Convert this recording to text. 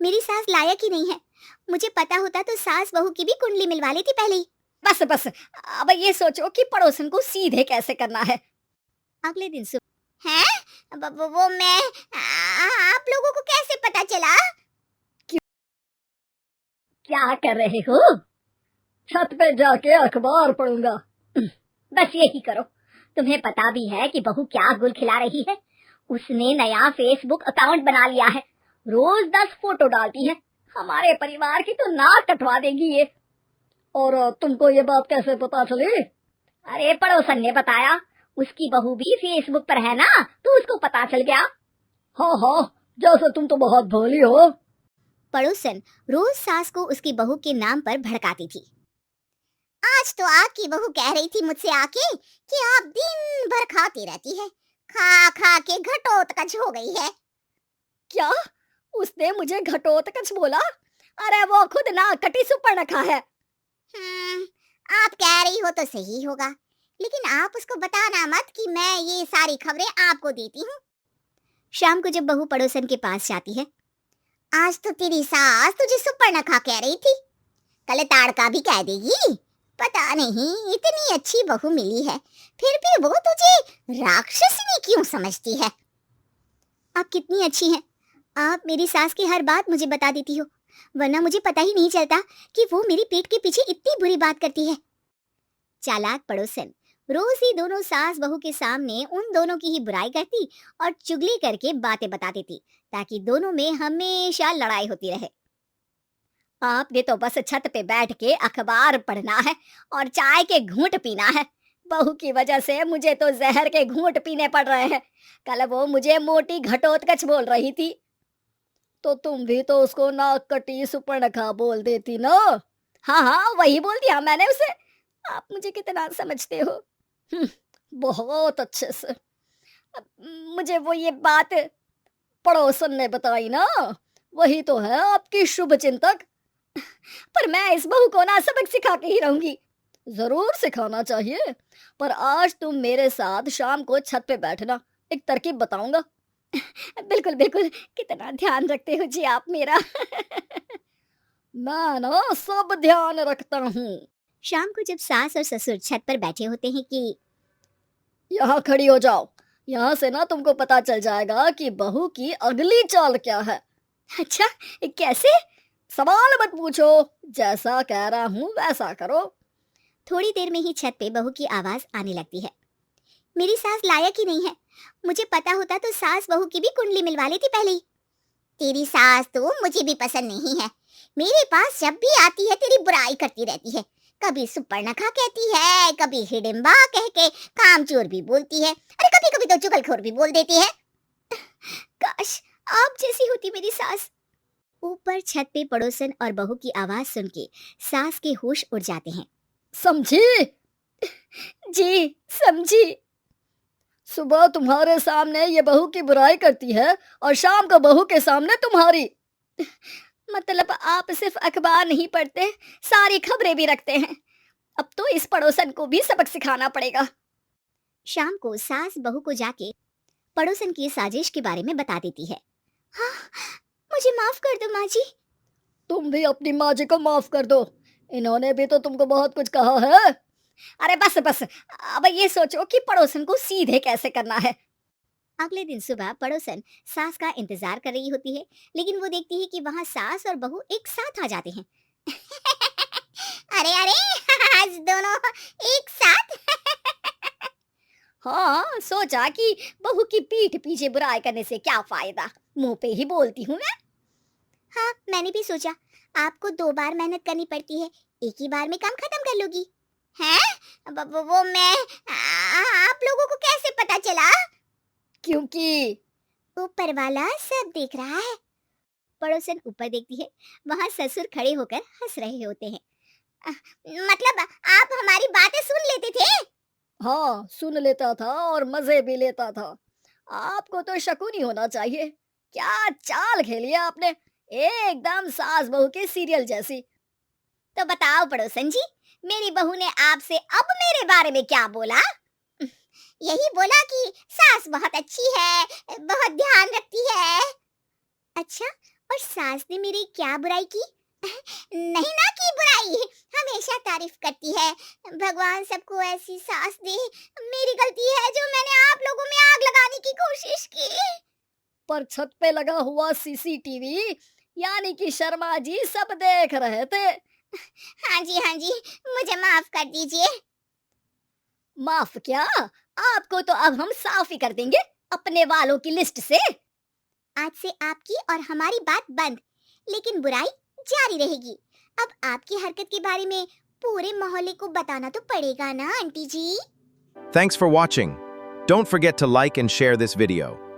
मेरी सास लायक ही नहीं है। मुझे पता होता तो सास बहू की भी कुंडली मिलवा लेती पहले ही। बस बस, अब ये सोचो कि पड़ोसन को सीधे कैसे करना है। अगले दिन सुबह हैं वो मैं आप लोगों को कैसे पता चला? क्या कर रहे हो? छत पे जाके अखबार पढ़ूंगा। बस यही करो। तुम्हें पता भी है कि बहू क्या गुल खिला रही है। उसने नया फेसबुक अकाउंट बना लिया है। रोज 10 फोटो डालती है। हमारे परिवार की तो नाक कटवा देगी ये। और तुमको ये बात कैसे पता चली? अरे पड़ोसन ने बताया। उसकी बहू भी फेसबुक पर है ना, तो उसको पता चल गया। हाँ हाँ, जैसे तुम तो बहुत भोली हो। पड़ोसन रोज सास को उसकी बहू के नाम पर भड़काती थी। आज तो आपकी बहू कह रही थी मुझसे आके कि आप दिन भर खाती रहती है, खा खा के घटोत्कच हो गई है। क्या? उसने मुझे घटोत्कच बोला? अरे वो खुद ना कटी सुपर्णखा है। आप कह रही हो तो सही होगा, लेकिन आप उसको बताना मत कि मैं ये सारी खबरें आपको देती हूँ। शाम को जब बहू पड़ोसन के पास जाती है, आज तो तेरी सास तुझे सुपर्णखा कह रही थी, कल ताड़का भी कह देगी। पता नहीं इतनी अच्छी बहू मिली है, फिर भी वो तुझे राक्षसनी क्यों समझती है? आप कितनी अच्छी हैं। आप मेरी सास की हर बात मुझे बता देती हो, वरना मुझे पता ही नहीं चलता कि वो मेरी पीठ के पीछे इतनी बुरी बात करती है। चालाक पड़ोसन रोज ही दोनों सास बहू के सामने उन दोनों की ही बुराई करती और चुगली करके बातें बता देती, ताकि दोनों में हमेशा लड़ाई होती रहे। आपने तो बस छत पे बैठ के अखबार पढ़ना है और चाय के घूंट पीना है। बहू की वजह से मुझे तो जहर के घूंट पीने पड़ रहे हैं। कल वो मुझे मोटी घटोत्कच बोल रही थी, तो तुम भी तो उसको नाक कटी सुपर्णखा बोल देती ना। हाँ हाँ, वही बोल दिया मैंने उसे। आप मुझे कितना समझते हो? बहुत अच्छे से। अब मुझे वो ये बात पड़ोसन ने बताई ना, वही तो है आपकी शुभ चिंतक। पर मैं इस बहू को ना सबक सिखा के ही रहूंगी। जरूर सिखाना चाहिए, पर आज तुम मेरे साथ शाम को छत पे बैठना, एक तरकीब बताऊंगा। बिल्कुल बिल्कुल, कितना ध्यान रखते हो जी आप मेरा। मैं ना सब ध्यान रखता हूँ। शाम को जब सास और ससुर छत पर बैठे होते हैं कि यहाँ खड़ी हो जाओ, यहाँ से ना तुमको पता चल जाएगा कि बहू की अगली चाल क्या है। अच्छा, कैसे? सवाल मत पूछो, जैसा कह रहा हूँ वैसा करो। थोड़ी देर में ही छत पे बहू की आवाज आने लगती है। मेरी सास लायक ही नहीं है। मुझे पता होता तो सास बहू की भी कुंडली मिलवा लेती पहले ही। तेरी सास तो मुझे भी पसंद नहीं है। मेरे पास जब भी आती है तेरी बुराई करती रहती है। कभी सुपर्णखा कहती है, कभी हिडिंबा कह के कामचोर भी बोलती है, अरे कभी कभी तो चुगलखोर भी बोल देती है। काश आप जैसी होती मेरी सास। ऊपर छत पे पड़ोसन और बहू की आवाज सुन के सास के होश उड़ जाते हैं। समझी? जी समझी। सुबह तुम्हारे सामने ये बहू की बुराई करती है और शाम को बहू के सामने तुम्हारी। मतलब आप सिर्फ अखबार नहीं पढ़ते, सारी खबरें भी रखते हैं। अब तो इस पड़ोसन को भी सबक सिखाना पड़ेगा। शाम को सास बहू को जाके पड़ोसन की साजिश के बारे में बता देती है। हाँ, मुझे माफ कर दो माँ जी। तुम भी अपनी माँ जी को माफ कर दो, इन्होंने भी तो तुमको बहुत कुछ कहा है। अरे बस बस, अब ये सोचो कि पड़ोसन को सीधे कैसे करना है। अगले दिन सुबह पड़ोसन सास का इंतजार कर रही होती है, लेकिन वो देखती है कि वहाँ सास और बहू एक साथ आ जाते हैं। अरे अरे, आज दोनों एक साथ। हाँ, सोचा कि बहू की पीठ पीछे बुराई करने से क्या फायदा, मुंह पे ही बोलती हूँ मैं। हाँ, मैंने भी सोचा आपको 2 बार मेहनत करनी पड़ती है, एक ही बार में काम खत्म कर लोगी। हैं? वो मैं आप लोगों को कैसे पता चला? क्योंकि ऊपर वाला सब देख रहा है। पड़ोसन ऊपर देखती है, वहाँ ससुर खड़े होकर हंस रहे होते हैं। मतलब आप हमारी बातें सुन लेते थे? हाँ, सुन लेता था और मजे भी लेता था। आपको तो शकुनी होना चाहिए। क्या चाल खेली है आपने, एकदम सास बहू के सीरियल जैसी। तो बताओ पड़ोसन जी, मेरी बहू ने आपसे अब मेरे बारे में क्या बोला? यही बोला कि सास बहुत अच्छी है, बहुत ध्यान रखती है। अच्छा, और सास ने मेरी क्या बुराई की? नहीं ना की बुराई, हमेशा तारीफ करती है। भगवान सबको ऐसी सास दे। मेरी गलती है जो मैंने आप लोगों में आग लगाने की कोशिश की। पर छत पे लगा हुआ सीसीटीवी यानी कि शर्मा जी सब देख रहे थे। हाँ जी, मुझे माफ कर दीजिए। माफ क्या, आपको तो अब हम साफ ही कर देंगे अपने वालों की लिस्ट से। आज से आपकी और हमारी बात बंद, लेकिन बुराई जारी रहेगी। अब आपकी हरकत के बारे में पूरे मोहल्ले को बताना तो पड़ेगा ना aunty ji. Thanks for watching. Don't forget to like and share this video.